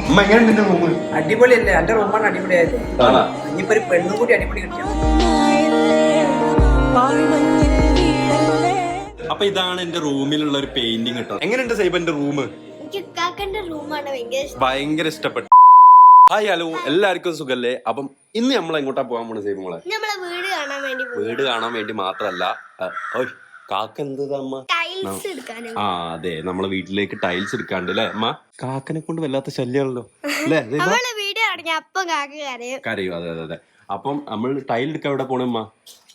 അമ്മ എങ്ങനെയുണ്ട് എന്റെ റൂം? അടിപൊളിയല്ലേ? എന്റെ റൂമാണ് അടിപൊളിയായത്. ഇനിയിപ്പോ ഒരു പെണ്ണും കൂടി അടിപൊളി കിട്ടിയ. അപ്പൊ ഇതാണ് എന്റെ റൂമിലുള്ള ഒരു പെയിന്റിങ് കേട്ടോ. എങ്ങനെയുണ്ട് സൈബന്റെ റൂം? ഭയങ്കര ഇഷ്ടപ്പെട്ടു. ഹായ് ഹലോ, എല്ലാവർക്കും സുഖല്ലേ? അപ്പം ഇന്ന് നമ്മൾ എങ്ങോട്ടാ പോകാൻ പോണ സൈബ് മോളെ? വീട് കാണാൻ വേണ്ടി മാത്രല്ല, കാക്ക എന്തമ്മ? ആ അതെ, നമ്മളെ വീട്ടിലേക്ക് ടൈൽസ് എടുക്കാണ്ട് അല്ലേ അമ്മ? കാക്കനെ കൊണ്ട് വല്ലാത്ത ശല്യമാണല്ലോ അല്ലേ? കരയോ? അതെ അതെ അതെ. അപ്പം നമ്മൾ ടൈൽ എടുക്കാൻ എവിടെ പോണമ്മ?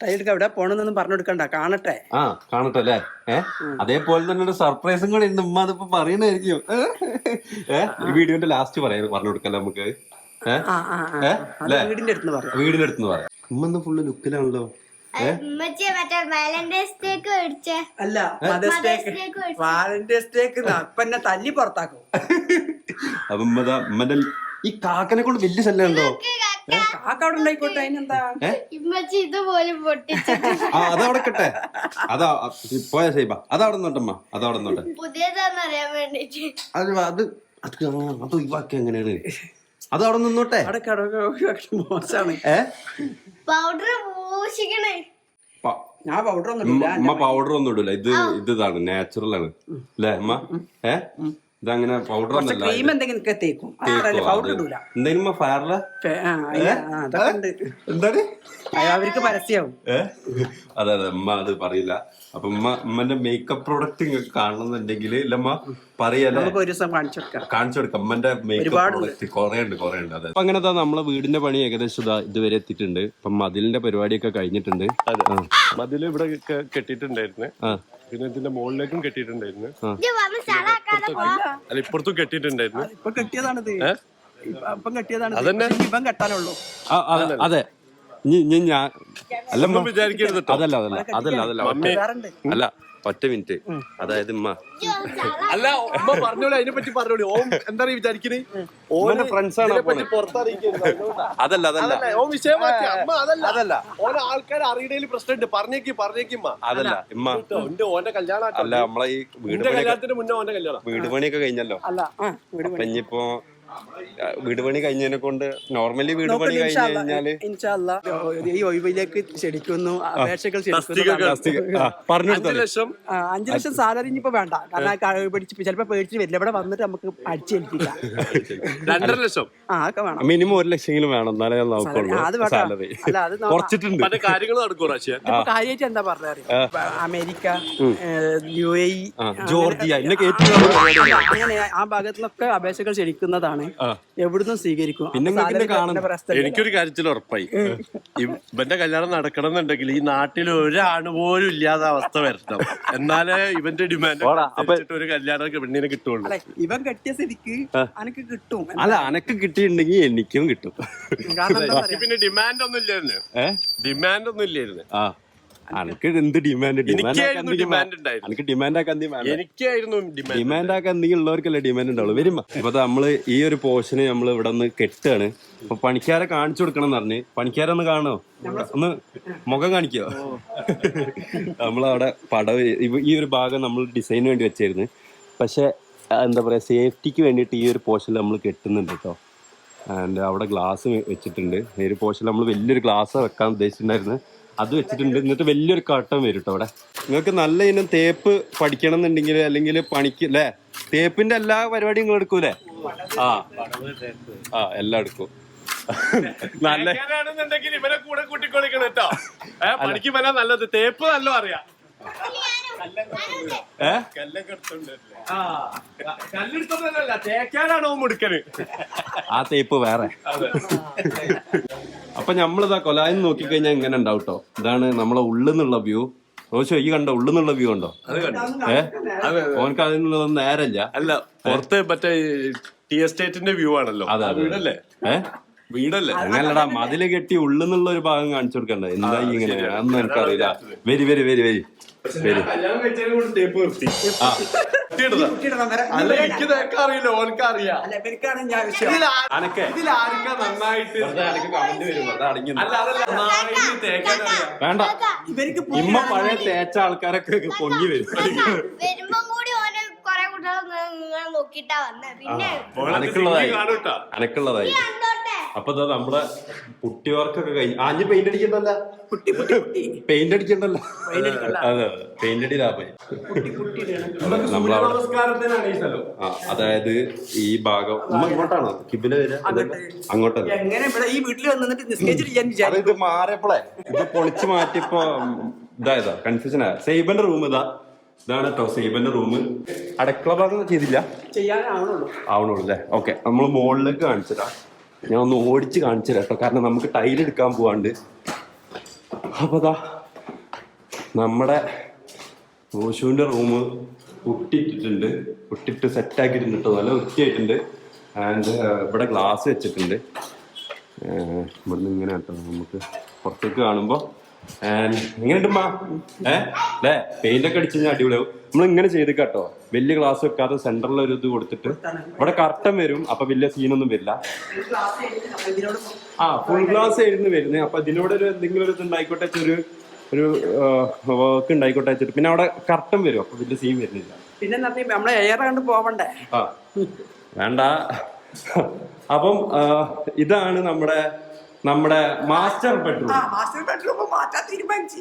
ടൈൽ എടുക്കാൻ എവിടെ പോണെന്നൊന്നും പറഞ്ഞു കൊടുക്കണ്ട, കാണട്ടെ. ആ കാണട്ടെ അല്ലേ? അതേപോലെ തന്നെ ഒരു സർപ്രൈസും കൂടെ ഉണ്ട്. ഉമ്മ അതിപ്പോ പറയണായിരിക്കും. വീഡിയോന്റെ ലാസ്റ്റ് പറഞ്ഞു കൊടുക്കല്ലേ നമുക്ക്? വീടിന്റെ അടുത്ത് പറയാം. വീടിന്റെ അടുത്ത് പറയാം. ഉമ്മ ഒന്ന് ഫുള്ള് ലുക്കിലാണല്ലോ. അല്ല, വാലന്റൈൻസ് ഡേക്ക് ഇപ്പൊ എന്നെ തല്ലി പുറത്താക്കും. അപ്പൊ ഉമ്മന്റെ ഈ കാക്കനെ കൊണ്ട് വലിയ ശല്യമുണ്ടോ? കാക്ക അവിടെ ഉണ്ടായിക്കോട്ടെ, അതിനെന്താ? അതവിടെ കട്ടെ. അതാ പോയ സൈബ, അതവിടെ നോട്ടമ്മ, അതവിടെ നോട്ടെ. അത് ഒഴിവാക്കി എങ്ങനെയാണ്? അത് അവിടെ നിന്നോട്ടെ. മോശമാണ്. ഞാൻ പൗഡർ അമ്മ പൗഡർ ഒന്നും ഇടൂല. ഇതാണ് നാച്ചുറൽ ആണ് അല്ലേ അമ്മ? ഇതങ്ങനെ പൗഡർ ഒന്നല്ല. എന്തെങ്കിലും ഫയറില എന്താണ് അവർക്ക് പരസ്യമാവും. അതെ അതെ, അമ്മ അത് പറയില്ല. അപ്പൊ ഉമ്മന്റെ മേക്കപ്പ് പ്രോഡക്റ്റ് നിങ്ങൾക്ക് കാണണമെന്നുണ്ടെങ്കിൽ ഇല്ലമ്മ പറയല്ലേ, കാണിച്ചു കൊടുക്കാം. ഉമ്മന്റെ മേക്കപ്പ് പ്രോഡക്റ്റ് കുറെ ഉണ്ട്. അതെ. അപ്പൊ അങ്ങനത്തെ നമ്മളെ വീടിന്റെ പണി ഏകദേശം ഇതുവരെ എത്തിയിട്ടുണ്ട്. ഇപ്പൊ മതിലിന്റെ പരിപാടിയൊക്കെ കഴിഞ്ഞിട്ടുണ്ട്. മതില് ഇവിടെ കെട്ടിയിട്ടുണ്ടായിരുന്നു, പിന്നെ ഇതിന്റെ മുകളിലേക്കും കെട്ടിയിട്ടുണ്ടായിരുന്നു. അല്ല, ഇപ്പുറത്തും കെട്ടിയിട്ടുണ്ടായിരുന്നു. ഇപ്പൊ കെട്ടിയതാണിത്. അതന്നെ ഇപ്പം കെട്ടാനുള്ളൂ. അതെ. ഞാൻ അല്ല വിചാരിക്കരുത്. അല്ല ഒറ്റ മിനിറ്റ്. അതായത് ഉമ്മ അല്ല, ഉമ്മ പറഞ്ഞോളൂ, അതിനെ പറ്റി പറഞ്ഞോളൂ. ഓം എന്താ വിചാരിക്കുന്നത്? ഓന്റെ ഫ്രണ്ട്സാണ്. അതല്ല ഓം വിഷയം മാറ്റി. അമ്മ അതല്ല, ഓരോ ആൾക്കാർ അറിയണേല് പ്രശ്നമുണ്ട്. പറഞ്ഞേക്കും. അതല്ല ഉമ്മ, ഓന്റെ കല്യാണം അല്ല നമ്മളെ ഈ കല്യാണത്തിന് മുന്നേ ഓന്റെ കല്യാണം, വീട് പണിയൊക്കെ കഴിഞ്ഞല്ലോ. അപ്പൊ ഇനിയിപ്പോ വീട് പണി കഴിഞ്ഞതിനെ കൊണ്ട് നോർമലി വീട് പണി കഴിഞ്ഞാല് ഈ ഒഴിവിലേക്ക് ക്ഷണിക്കുന്നു, അപേക്ഷകൾ 5 ലക്ഷം 5 ലക്ഷം സാലറി ഇനിയിപ്പോ വേണ്ട. കാരണം ചിലപ്പോ പേടിച്ച് വരില്ല. ഇവിടെ വന്നിട്ട് നമുക്ക് അടിച്ചേൽപ്പിക്കാം. 2.5 ലക്ഷം ഒക്കെ വേണം. മിനിമം 1 ലക്ഷമെങ്കിലും വേണം, എന്നാലേ ഞാൻ നോക്കുള്ളൂ സാലറി. കുറച്ചിട്ടുണ്ട്. മറ്റേ കാര്യങ്ങൾ നടക്കും. കാര്യമായിട്ട് എന്താ പറഞ്ഞാൽ അമേരിക്ക, UAE, ജോർജിയ, അങ്ങനെ ആ ഭാഗത്തുനിന്നൊക്കെ അപേക്ഷകൾ ക്ഷണിക്കുന്നതാണ്. എവിടുന്നും സ്വീകരിക്കും. എനിക്കൊരു കാര്യത്തിൽ ഉറപ്പായി, ഇവന്റെ കല്യാണം നടക്കണം എന്നുണ്ടെങ്കിൽ ഈ നാട്ടിൽ ഒരാണ് പോലും ഇല്ലാത്ത അവസ്ഥ വരണം. എന്നാലേ ഇവന്റെ ഡിമാൻഡ് ഒരു കല്യാണം പെണ്ണിനെ കിട്ടുള്ളൂ. ഇവൻ കെട്ടിയ സ്ഥിതിക്ക് അനക്ക് കിട്ടും. അല്ല, അനക്ക് കിട്ടിയിട്ടുണ്ടെങ്കിൽ എനിക്കും കിട്ടും. പിന്നെ ഡിമാൻഡ് ഒന്നും ഇല്ലായിരുന്നു. അനക്ക് എന്ത് ഡിമാൻഡ്? എനിക്ക് ഡിമാൻഡ് ആക്കാൻ എന്തെങ്കിലും ഉള്ളവർക്കല്ലേ ഡിമാൻഡ് ഉണ്ടാവുള്ളൂ. വരുമ്പോ ഇപ്പൊ നമ്മള് ഈ ഒരു പോർഷന് നമ്മൾ ഇവിടെ നിന്ന് കെട്ടാണ്. അപ്പൊ പണിക്കാരെ കാണിച്ചു കൊടുക്കണം എന്ന് പറഞ്ഞ്, പണിക്കാരൊന്ന് കാണോ, ഒന്ന് മുഖം കാണിക്കോ? നമ്മളവിടെ പടവ് ഈ ഒരു ഭാഗം നമ്മൾ ഡിസൈന് വേണ്ടി വെച്ചായിരുന്നു. പക്ഷെ എന്താ പറയാ, സേഫ്റ്റിക്ക് വേണ്ടിയിട്ട് ഈ ഒരു പോർഷനിൽ നമ്മൾ കെട്ടുന്നുണ്ട് കേട്ടോ. ആൻഡ് അവിടെ ഗ്ലാസ് വെച്ചിട്ടുണ്ട്. ഈ ഒരു പോർഷനിൽ നമ്മൾ വലിയൊരു ഗ്ലാസ് വെക്കാൻ ഉദ്ദേശിച്ചിട്ടുണ്ടായിരുന്നു, അത് വെച്ചിട്ടുണ്ട്. എന്നിട്ട് വലിയൊരു കട്ടൻ വരും കേട്ടോ അവിടെ. നിങ്ങൾക്ക് നല്ല ഇനം തേപ്പ് പഠിക്കണം എന്നുണ്ടെങ്കിൽ, അല്ലെങ്കിൽ പണിക്ക് അല്ലേ, തേപ്പിന്റെ എല്ലാ പരിപാടിയും നിങ്ങൾ എടുക്കൂലേ? എല്ലാം എടുക്കും. നല്ല ഇവരെ കൂടെ കൂട്ടിക്കൊടുക്കണം കേട്ടോ. പണിക്ക് വരാൻ നല്ലത് തേപ്പ് നല്ല അറിയാം. കല്ലെടുത്തോണ്ടല്ല, തേക്കാനാണോ മുടുക്കന്? ആ തേപ്പ് വേറെ. അപ്പൊ നമ്മളിതാ കൊലായിന്ന് നോക്കിക്കഴിഞ്ഞാൽ ഇങ്ങനെ ഉണ്ടാവും കേട്ടോ. ഇതാണ് നമ്മളെ ഉള്ളിന്നുള്ള വ്യൂ. റോഷോ, ഈ കണ്ടോ ഉള്ളിന്നുള്ള വ്യൂ ഉണ്ടോ? ഓനക്ക് അതിൽ നിന്നൊന്നും നേരല്ല. അല്ല, പുറത്ത് മറ്റേ ടി എസ്റ്റേറ്റിന്റെ വ്യൂ ആണല്ലോ. വീടല്ലേ? വീടല്ലേ? അങ്ങനല്ലടാ, മതില് കെട്ടി ഉള്ളിന്നുള്ള ഒരു ഭാഗം കാണിച്ചു കൊടുക്കണ്ടേ? എന്താ ഇങ്ങനെ? അതൊന്നും എനിക്കറിയില്ല. വരി അറിയില്ല, ഓനക്കറിയാം. വേണ്ട, ഇമ്മ പഴയ തേച്ച ആൾക്കാരൊക്കെ പൊങ്ങി വരും. നിങ്ങൾ നോക്കിട്ടാ വന്നേ. പിന്നെ അനക്കുള്ളതായി അപ്പൊ നമ്മുടെ പുട്ടി വർക്കൊക്കെ കഴിഞ്ഞു. ആഞ്ഞ് പെയിന്റ് അടിക്കണ്ടല്ല, പെയിന്റ് അടിക്കണ്ടല്ലോ. അതെ പെയിന്റ് അടി ലാഭം. നമ്മളവിടെ അതായത് ഈ ഭാഗം ഇങ്ങോട്ടാണോ കിബില വരിക? അങ്ങോട്ടല്ല. ഇത് മാറിയപ്പോളെ ഇത് പൊളിച്ചു മാറ്റിയപ്പോ ഇതായതാ കൺഫ്യൂഷൻ ആയ. സൈബന്റെ റൂം ഇതാണ് കേട്ടോ സൈബന്റെ റൂം. അടുക്കള ഭാഗം ചെയ്തില്ല, ആവണുള്ളൂ അല്ലേ? ഓക്കെ, നമ്മൾ മുകളിലേക്ക് കാണിച്ചതാ. ഞാൻ ഒന്ന് ഓടിച്ച് കാണിച്ചു തരാം കേട്ടോ, കാരണം നമുക്ക് ടൈൽ എടുക്കാൻ പോവാണ്ട്. അപ്പൊ നമ്മുടെ റോഷുവിന്റെ റൂം പുട്ടിട്ടിട്ടുണ്ട്, പുട്ടിട്ട് സെറ്റാക്കിയിട്ടുണ്ട് കേട്ടോ, നല്ല വൃത്തിയായിട്ടുണ്ട്. ആൻഡ് ഇവിടെ ഗ്ലാസ് വെച്ചിട്ടുണ്ട്. ഇവിടുന്ന് ഇങ്ങനെ കേട്ടോ നമുക്ക് പുറത്തേക്ക് കാണുമ്പോ. എങ്ങനെയുണ്ട് അല്ലേ? പെയിന്റ് ഒക്കെ അടിച്ചു കഴിഞ്ഞാൽ അടിപൊളിയാവും. നമ്മൾ ഇങ്ങനെ ചെയ്ത് കേട്ടോ, വലിയ ഗ്ലാസ് വെക്കാതെ സെന്ററിൽ ഒരു ഇത് കൊടുത്തിട്ട് ഇവിടെ കർട്ടൻ വരും. അപ്പൊ വലിയ സീനൊന്നും വരില്ല. ഫുൾ ഗ്ലാസ് ആയിരുന്നു വരുന്നത്. അപ്പൊ ഇതിനോട് ഒരു എന്തെങ്കിലും ഒരു ഇത് ഉണ്ടായിക്കോട്ടെ, ഒരു വർക്ക് ഉണ്ടായിക്കോട്ടെ വെച്ചിട്ട് പിന്നെ അവിടെ കർട്ടൻ വരും. അപ്പൊ വലിയ സീൻ വരുന്നില്ല. പിന്നെ നമ്മളെ എയർ കണ്ട് പോവണ്ടേ? വേണ്ട. അപ്പം ഇതാണ് നമ്മുടെ മാസ്റ്റർ ബെഡ്റൂം. മാസ്റ്റർ ബെഡ്റൂം മാറ്റാൻ തീരുമാനിച്ചു.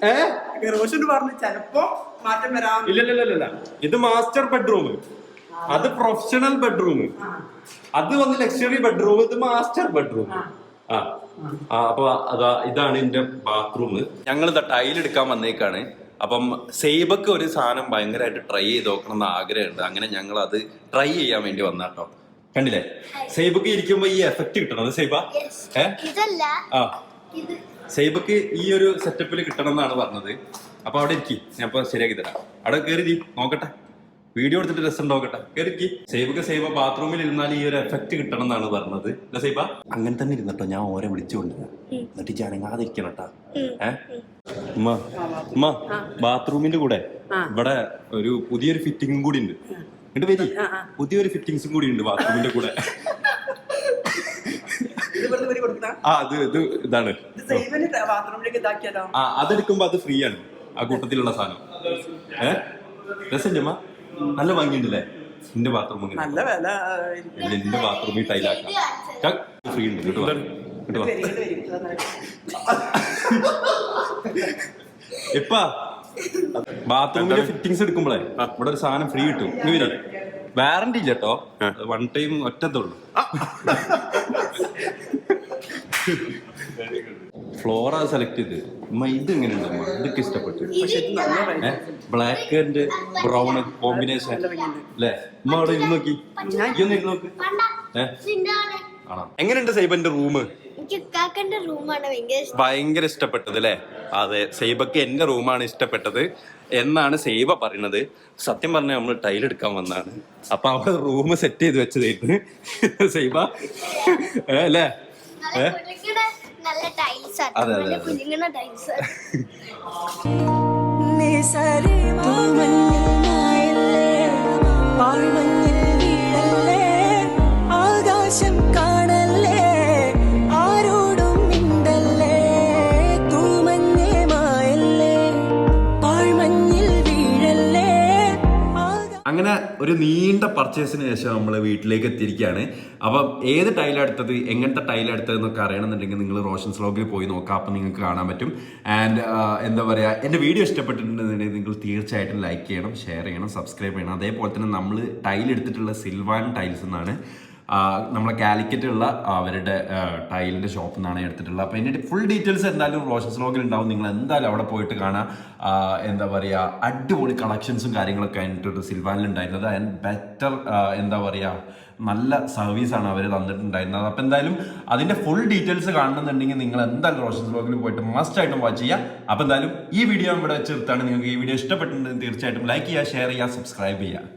റോഷൻ പറഞ്ഞു ചിലപ്പോ മാറ്റം വരാം. ഇല്ല, ഇത് മാസ്റ്റർ ബെഡ്റൂം, അത് പ്രൊഫഷണൽ ബെഡ്റൂം, അത് വന്ന് ലക്ഷറി ബെഡ്റൂം, ഇത് മാസ്റ്റർ ബെഡ്റൂം. അപ്പൊ ഇതാണ് എന്റെ ബാത്റൂം. ഞങ്ങൾ ടൈൽ എടുക്കാൻ വന്നേക്കാണ്. അപ്പം സൈബക്ക് ഒരു സാധനം ഭയങ്കരമായിട്ട് ട്രൈ ചെയ്ത് നോക്കണം എന്ന് ആഗ്രഹമുണ്ട്. അങ്ങനെ ഞങ്ങൾ അത് ട്രൈ ചെയ്യാൻ വേണ്ടി വന്നാട്ടോ. കണ്ടില്ലേ സൈബക്ക് ഇരിക്കുമ്പോ ഈ എഫക്ട് കിട്ടണം. സൈബ സൈബക്ക് ഈ ഒരു സെറ്റപ്പിൽ കിട്ടണം എന്നാണ് പറഞ്ഞത്. അപ്പൊ അവിടെ ഇരിക്കി, ഞാൻ ഇപ്പൊ ശരിയാക്കി തരാം. അവിടെ കയറി നോക്കട്ടെ, വീഡിയോ എടുത്തിട്ട് രസം നോക്കട്ടെ. കയറിക്കി. സൈബ ബാത്റൂമിൽ ഇരുന്നാൽ ഈ ഒരു എഫക്ട് കിട്ടണം എന്നാണ് പറഞ്ഞത്. അല്ല സൈബ? അങ്ങനെ തന്നെ ഇരുന്നട്ടോ, ഞാൻ ഓരെ വിളിച്ചുകൊണ്ട് എന്നിട്ട് ജനങ്ങാതെ ഇരിക്കണം കേട്ടാ. ഉമ്മ ബാത്റൂമിന്റെ കൂടെ ഇവിടെ ഒരു പുതിയൊരു ഫിറ്റിംഗും കൂടി ഉണ്ട്. എന്നിട്ട് വരി, പുതിയൊരു ഫിറ്റിംഗ്സും കൂടി ഉണ്ട് ബാത്റൂമിന്റെ കൂടെ. ഇതാണ്. അതെടുക്കുമ്പോ അത് ഫ്രീ ആണ്, ആ കൂട്ടത്തിലുള്ള സാധനം. രസമ്മ നല്ല ഭംഗിയുണ്ടല്ലേ? എന്റെ ബാത്റൂം എന്റെ ബാത്റൂമിൽ ടൈലാക്കാം, ഫ്രീ ഉണ്ട്. കിട്ടുവാ ഇപ്പാ ബാത്റൂമിന്റെ ഫിറ്റിംഗ്സ് എടുക്കുമ്പോഴേ ഇവിടെ ഒരു സാധനം ഫ്രീ കിട്ടും. വാറന്റി ഇല്ല കേട്ടോ, 1 ടൈം ഒറ്റത്തുള്ളൂ. ഫ്ലോറ സെലക്ട് ചെയ്ത് ഇത് എങ്ങനെയുണ്ട് അമ്മ? ഇതൊക്കെ ഇഷ്ടപ്പെട്ടു. ബ്ലാക്ക് ആൻഡ് ബ്രൗൺ കോമ്പിനേഷൻ അല്ലേ? അമ്മ അവിടെ ഇരുന്ന് നോക്കി, ഇതൊന്നും ഇരുന്ന് നോക്ക്. ആണോ? എങ്ങനെയുണ്ട് സൈബന്റെ റൂം? ഭയങ്കര ഇഷ്ടപ്പെട്ടത് അല്ലേ? അതെ, സൈബക്ക് എന്റെ റൂമാണ് ഇഷ്ടപ്പെട്ടത് എന്നാണ് സൈബ പറയുന്നത്. സത്യം പറഞ്ഞാൽ നമ്മൾ ടൈൽ എടുക്കാൻ വന്നാണ്. അപ്പൊ അവിടെ റൂം സെറ്റ് ചെയ്ത് വെച്ചതായിരുന്നു സൈബ അല്ലേ? അതെ അതെ ആകാശം കാണല്ലേ, ആരോടും മിണ്ടല്ലേ, തൂമഞ്ഞേ മായല്ലേ, പാഴ്മഞ്ഞിൽ വീഴല്ലേ. അങ്ങനെ ഒരു നീണ്ട പർച്ചേസിന് ശേഷം നമ്മൾ വീട്ടിലേക്ക് എത്തിയിരിക്കുകയാണ്. അപ്പം ഏത് ടൈലെടുത്തത്, എങ്ങനത്തെ ടൈലെടുത്തത് എന്നൊക്കെ അറിയണമെന്നുണ്ടെങ്കിൽ നിങ്ങൾ റോഷൻസ് വ്ലോഗിൽ പോയി നോക്കാം. അപ്പം നിങ്ങൾക്ക് കാണാൻ പറ്റും. ആൻഡ് എന്താ പറയുക, എൻ്റെ വീഡിയോ ഇഷ്ടപ്പെട്ടിട്ടുണ്ടെന്നുണ്ടെങ്കിൽ നിങ്ങൾ തീർച്ചയായിട്ടും ലൈക്ക് ചെയ്യണം, ഷെയർ ചെയ്യണം, സബ്സ്ക്രൈബ് ചെയ്യണം. അതേപോലെ തന്നെ നമ്മൾ ടൈലെടുത്തിട്ടുള്ള സിൽവാൻ ടൈൽസ് എന്നാണ്, നമ്മളെ കാലിക്കറ്റുള്ള അവരുടെ ടൈലിൻ്റെ ഷോപ്പിൽ നിന്നാണ് എടുത്തിട്ടുള്ളത്. അപ്പോൾ ഇതിൻ്റെ ഫുൾ ഡീറ്റെയിൽസ് എന്തായാലും റോഷൻസ് വ്ലോഗിൽ ഉണ്ടാവും. നിങ്ങൾ എന്തായാലും അവിടെ പോയിട്ട് കാണാം. എന്താ പറയുക, അടിപൊളി കളക്ഷൻസും കാര്യങ്ങളൊക്കെ ആയിട്ടൊരു സിൽവാനിലുണ്ടായിരുന്നത്. ആൻഡ് ബെറ്റർ എന്താ പറയുക, നല്ല സർവീസാണ് അവർ തന്നിട്ടുണ്ടായിരുന്നത്. അപ്പോൾ എന്തായാലും അതിൻ്റെ ഫുൾ ഡീറ്റെയിൽസ് കാണണമെന്നുണ്ടെങ്കിൽ നിങ്ങൾ എന്തായാലും റോഷൻസ് വ്ലോഗിൽ പോയിട്ട് മസ്റ്റായിട്ടും വാച്ച് ചെയ്യുക. അപ്പോൾ എന്തായാലും ഈ വീഡിയോ ഇവിടെ വെച്ച് നിർത്താണ്. നിങ്ങൾക്ക് ഈ വീഡിയോ ഇഷ്ടപ്പെട്ടിട്ടുണ്ടെങ്കിൽ തീർച്ചയായിട്ടും ലൈക്ക് ചെയ്യുക, ഷെയർ ചെയ്യുക, സബ്സ്ക്രൈബ് ചെയ്യുക.